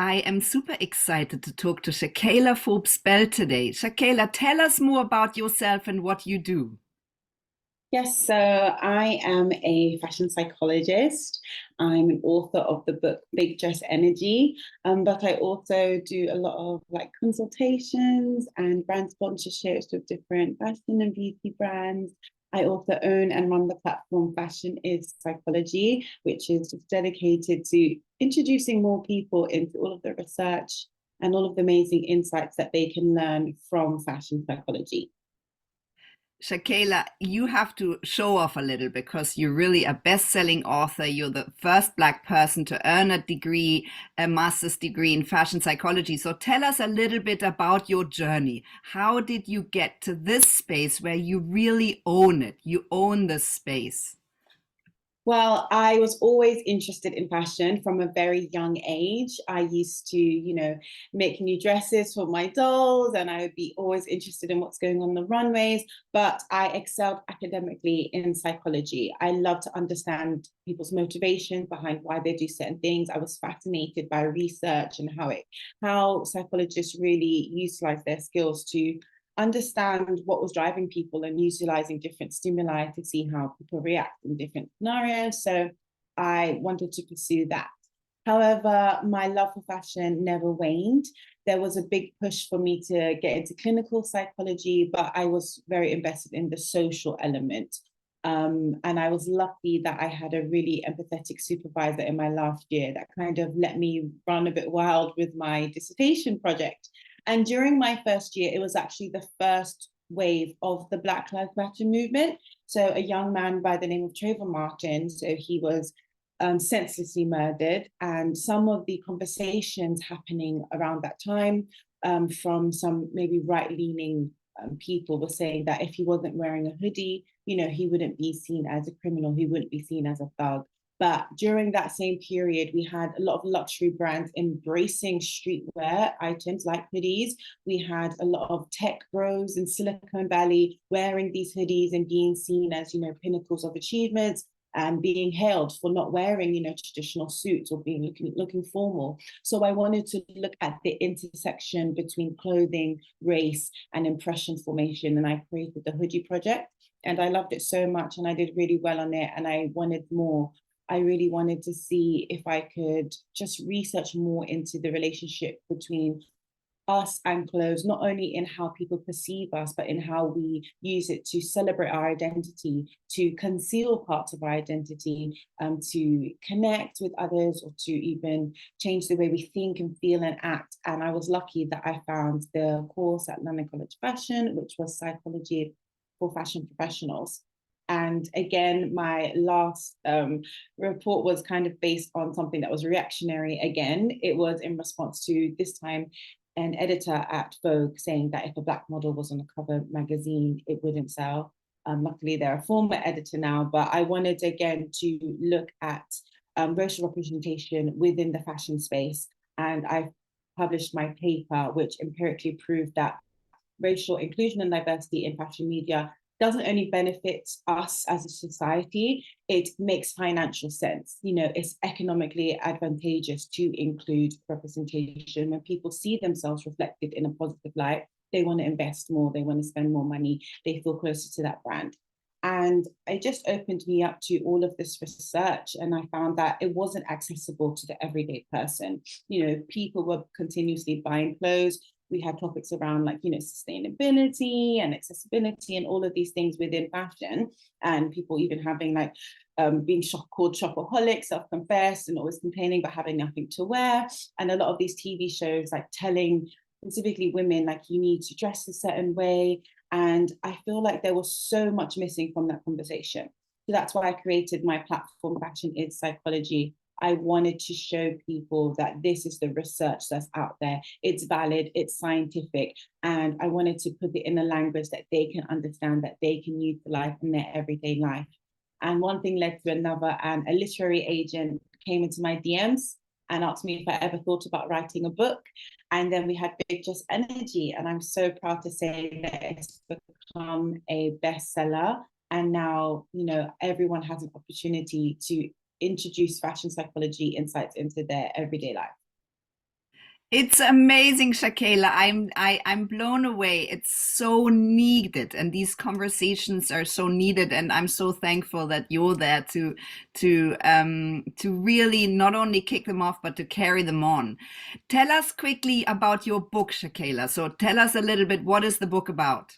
I am super excited to talk to Shakaila Forbes-Bell today. Shakaila, tell us more about yourself and what you do. Yes, so I am a fashion psychologist. I'm an author of the book Big Dress Energy, but I also do a lot of like consultations and brand sponsorships with different fashion and beauty brands. I also own and run the platform Fashion is Psychology, which is just dedicated to introducing more people into all of the research and all of the amazing insights that they can learn from fashion psychology. Shakaila, you have to show off a little because you're really a best-selling author. You're the first Black person to earn a degree, a master's degree in fashion psychology. So tell us a little bit about your journey. How did you get to this space where you really own it? You own this space. Well, I was always interested in fashion from a very young age. I used to, make new dresses for my dolls, and I would be always interested in what's going on the runways. But I excelled academically in psychology. I love to understand people's motivation behind why they do certain things. I was fascinated by research and how psychologists really utilize their skills to understand what was driving people and utilizing different stimuli to see how people react in different scenarios. So I wanted to pursue that. However, my love for fashion never waned. There was a big push for me to get into clinical psychology, but I was very invested in the social element. And I was lucky that I had a really empathetic supervisor in my last year that kind of let me run a bit wild with my dissertation project. And during my first year, it was actually the first wave of the Black Lives Matter movement. So a young man by the name of Trayvon Martin, so he was senselessly murdered. And some of the conversations happening around that time from some maybe right-leaning people were saying that if he wasn't wearing a hoodie, he wouldn't be seen as a criminal, he wouldn't be seen as a thug. But during that same period, we had a lot of luxury brands embracing streetwear items like hoodies. We had a lot of tech bros in Silicon Valley wearing these hoodies and being seen as, pinnacles of achievements and being hailed for not wearing, traditional suits or being looking formal. So I wanted to look at the intersection between clothing, race, and impression formation. And I created the Hoodie Project. And I loved it so much and I did really well on it and I wanted more. I really wanted to see if I could just research more into the relationship between us and clothes, not only in how people perceive us, but in how we use it to celebrate our identity, to conceal parts of our identity, to connect with others, or to even change the way we think and feel and act. And I was lucky that I found the course at London College of Fashion, which was psychology for fashion professionals. And again, my last report was kind of based on something that was reactionary. Again, it was in response to this time an editor at Vogue saying that if a Black model was on a cover magazine, it wouldn't sell. Luckily, they're a former editor now, but I wanted again to look at racial representation within the fashion space. And I published my paper, which empirically proved that racial inclusion and diversity in fashion media doesn't only benefit us as a society, it makes financial sense. It's economically advantageous to include representation. When people see themselves reflected in a positive light, they want to invest more, they want to spend more money, they feel closer to that brand. And it just opened me up to all of this research. And I found that it wasn't accessible to the everyday person. People were continuously buying clothes. We had topics around sustainability and accessibility and all of these things within fashion, and people even having being called shopaholics, self-confessed, and always complaining about having nothing to wear. And a lot of these TV shows telling specifically women you need to dress a certain way. And I feel like there was so much missing from that conversation. So that's why I created my platform, Fashion is Psychology. I wanted to show people that this is the research that's out there. It's valid, it's scientific, and I wanted to put it in a language that they can understand, that they can utilize in their everyday life. And one thing led to another, and a literary agent came into my DMs and asked me if I ever thought about writing a book. And then we had Big Just Energy, and I'm so proud to say that it's become a bestseller. And now, everyone has an opportunity to introduce fashion psychology insights into their everyday life. It's amazing, Shakaila. I'm blown away. It's so needed, and these conversations are so needed. And I'm so thankful that you're there to really not only kick them off, but to carry them on. Tell us quickly about your book, Shakaila. So tell us a little bit. What is the book about?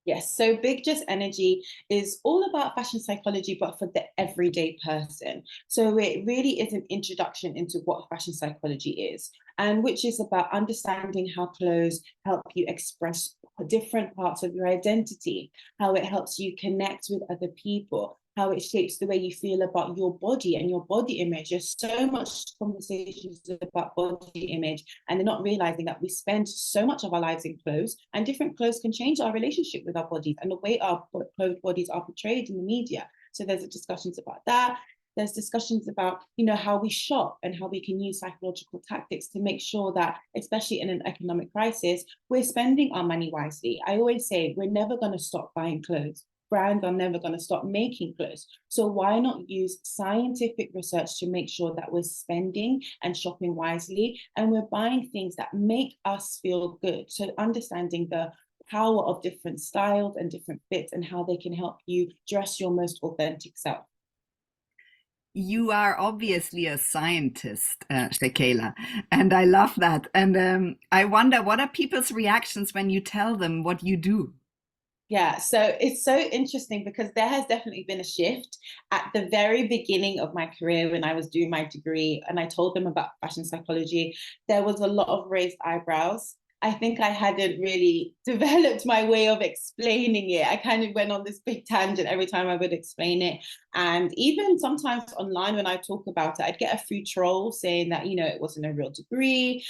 Yes, so Big Just Energy is all about fashion psychology, but for the everyday person. So it really is an introduction into what fashion psychology is, and which is about understanding how clothes help you express different parts of your identity, how it helps you connect with other people, how it shapes the way you feel about your body and your body image. There's so much conversations about body image, and they're not realizing that we spend so much of our lives in clothes, and different clothes can change our relationship with our bodies and the way our clothed bodies are portrayed in the media. So there's discussions about that. There's discussions about, how we shop and how we can use psychological tactics to make sure that, especially in an economic crisis, we're spending our money wisely. I always say we're never going to stop buying clothes. Brands are never going to stop making clothes. So why not use scientific research to make sure that we're spending and shopping wisely, and we're buying things that make us feel good? So understanding the power of different styles and different fits and how they can help you dress your most authentic self. You are obviously a scientist, Shakela, and I love that. And I wonder, what are people's reactions when you tell them what you do? Yeah, so it's so interesting because there has definitely been a shift at the very beginning of my career when I was doing my degree and I told them about fashion psychology. There was a lot of raised eyebrows. I think I hadn't really developed my way of explaining it. I kind of went on this big tangent every time I would explain it. And even sometimes online when I talk about it, I'd get a few trolls saying that, it wasn't a real degree,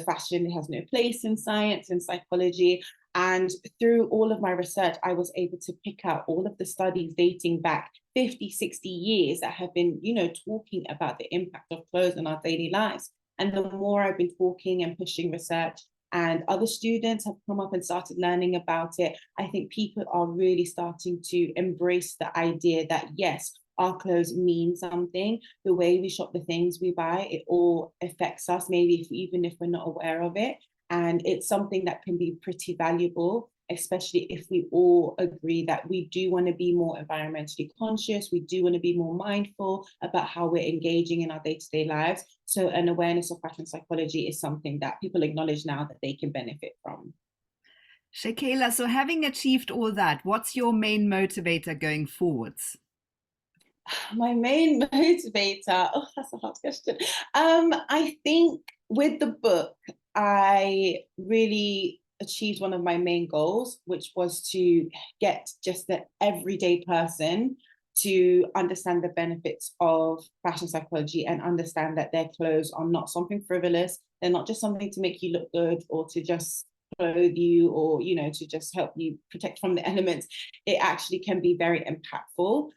fashion has no place in science and psychology. And through all of my research, I was able to pick out all of the studies dating back 50, 60 years that have been, talking about the impact of clothes on our daily lives. And the more I've been talking and pushing research, and other students have come up and started learning about it, I think people are really starting to embrace the idea that, yes, our clothes mean something. The way we shop, the things we buy, it all affects us, maybe even if we're not aware of it. And it's something that can be pretty valuable, especially if we all agree that we do want to be more environmentally conscious, we do want to be more mindful about how we're engaging in our day-to-day lives. So an awareness of fashion psychology is something that people acknowledge now that they can benefit from. Shakela, so having achieved all that, what's your main motivator going forwards? My main motivator, oh, that's a hard question. I think with the book, I really achieved one of my main goals, which was to get just the everyday person to understand the benefits of fashion psychology and understand that their clothes are not something frivolous. They're not just something to make you look good or to just clothe you or, to just help you protect from the elements. It actually can be very impactful.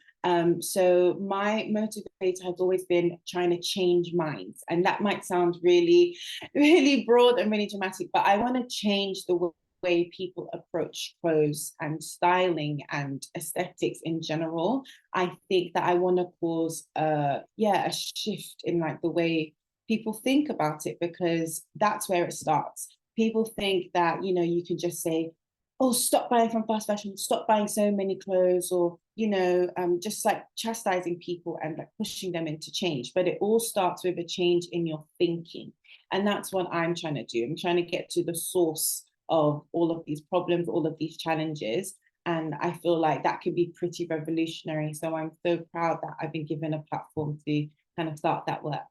So my motivator has always been trying to change minds. And that might sound really, really broad and really dramatic, but I want to change the way people approach clothes and styling and aesthetics in general. I think that I want to cause a shift in like the way people think about it, because that's where it starts. People think that, you can just say, oh, stop buying from fast fashion, stop buying so many clothes, or, just like chastising people and like pushing them into change. But it all starts with a change in your thinking. And that's what I'm trying to do. I'm trying to get to the source of all of these problems, all of these challenges. And I feel like that could be pretty revolutionary. So I'm so proud that I've been given a platform to kind of start that work.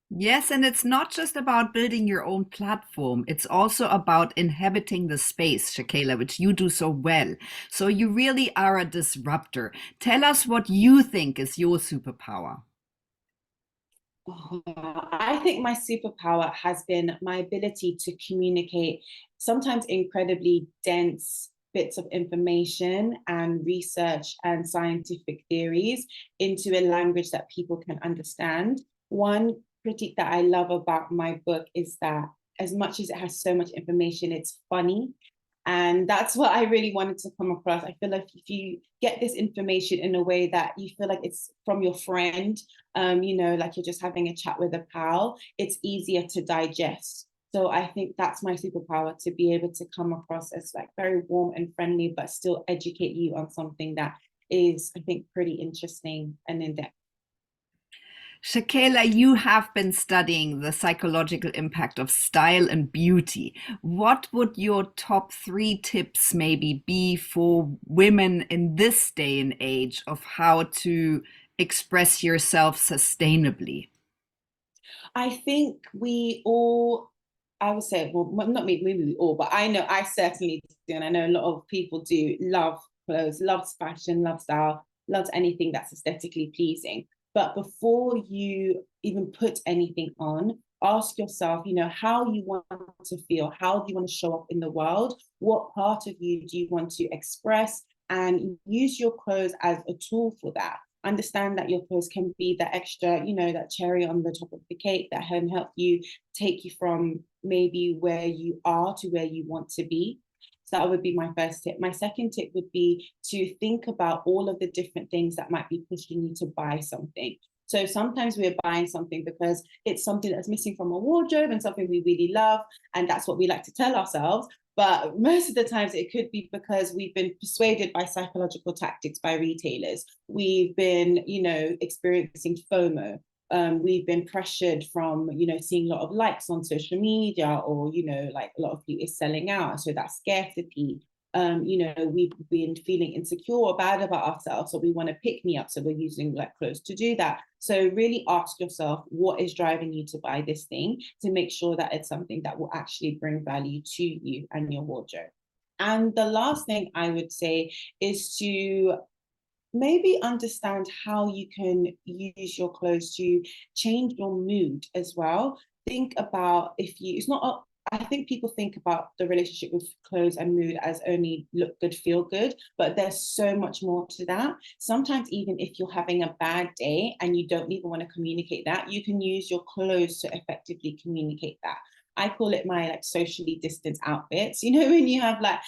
Yes, and it's not just about building your own platform. It's also about inhabiting the space, Shakela, which you do so well. So you really are a disruptor. Tell us what you think is your superpower. Oh, I think my superpower has been my ability to communicate sometimes incredibly dense bits of information and research and scientific theories into a language that people can understand. One critique that I love about my book is that as much as it has so much information, it's funny. And that's what I really wanted to come across. I feel like if you get this information in a way that you feel like it's from your friend, like you're just having a chat with a pal, it's easier to digest. So I think that's my superpower, to be able to come across as like very warm and friendly, but still educate you on something that is, I think, pretty interesting and in depth. Shakaila, you have been studying the psychological impact of style and beauty. What would your top three tips maybe be for women in this day and age of how to express yourself sustainably? I think we all, I would say, well, not me, maybe we all, but I know I certainly do, and I know a lot of people do love clothes, loves fashion, loves style, loves anything that's aesthetically pleasing. But before you even put anything on, ask yourself, how you want to feel, how do you want to show up in the world, what part of you do you want to express, and use your clothes as a tool for that. Understand that your clothes can be the extra, that cherry on the top of the cake that can help you take you from maybe where you are to where you want to be. So that would be my first tip. My second tip would be to think about all of the different things that might be pushing you to buy something. So sometimes we're buying something because it's something that's missing from a wardrobe and something we really love. And that's what we like to tell ourselves. But most of the times it could be because we've been persuaded by psychological tactics by retailers. We've been, experiencing FOMO. We've been pressured from, seeing a lot of likes on social media, or, like a lot of people is selling out. So that's scarcity. We've been feeling insecure or bad about ourselves, so we want to pick me up. So we're using like clothes to do that. So really ask yourself, what is driving you to buy this thing, to make sure that it's something that will actually bring value to you and your wardrobe. And the last thing I would say is to maybe understand how you can use your clothes to change your mood as well. Think about, if you, it's not, I think people think about the relationship with clothes and mood as only look good, feel good, but there's so much more to that. Sometimes, even if you're having a bad day and you don't even want to communicate that, you can use your clothes to effectively communicate that. I call it my like socially distanced outfits. When you have like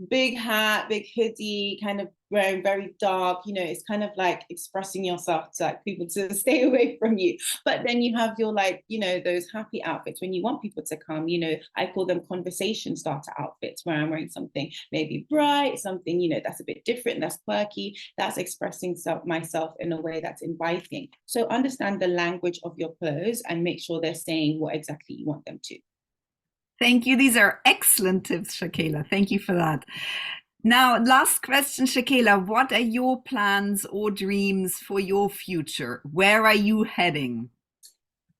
big hat, big hoodie, kind of wearing very dark, it's kind of like expressing yourself to like people to stay away from you. But then you have your like, those happy outfits when you want people to come, I call them conversation starter outfits, where I'm wearing something maybe bright, something, that's a bit different, that's quirky, that's expressing myself in a way that's inviting. So understand the language of your clothes and make sure they're saying what exactly you want them to. Thank you. These are excellent tips, Shakaila. Thank you for that. Now, last question, Shakaila. What are your plans or dreams for your future? Where are you heading?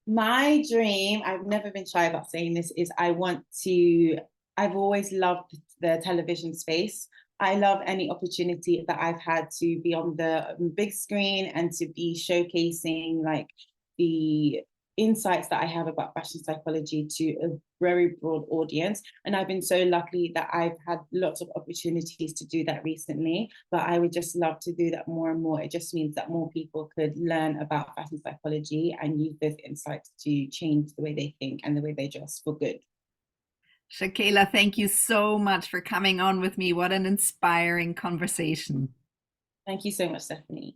My dream, I've never been shy about saying this, is I've always loved the television space. I love any opportunity that I've had to be on the big screen and to be showcasing like the insights that I have about fashion psychology to a very broad audience. And I've been so lucky that I've had lots of opportunities to do that recently, but I would just love to do that more and more. It just means that more people could learn about fashion psychology and use those insights to change the way they think and the way they dress for good. Shakaila, thank you so much for coming on with me. What an inspiring conversation. Thank you so much, Stephanie.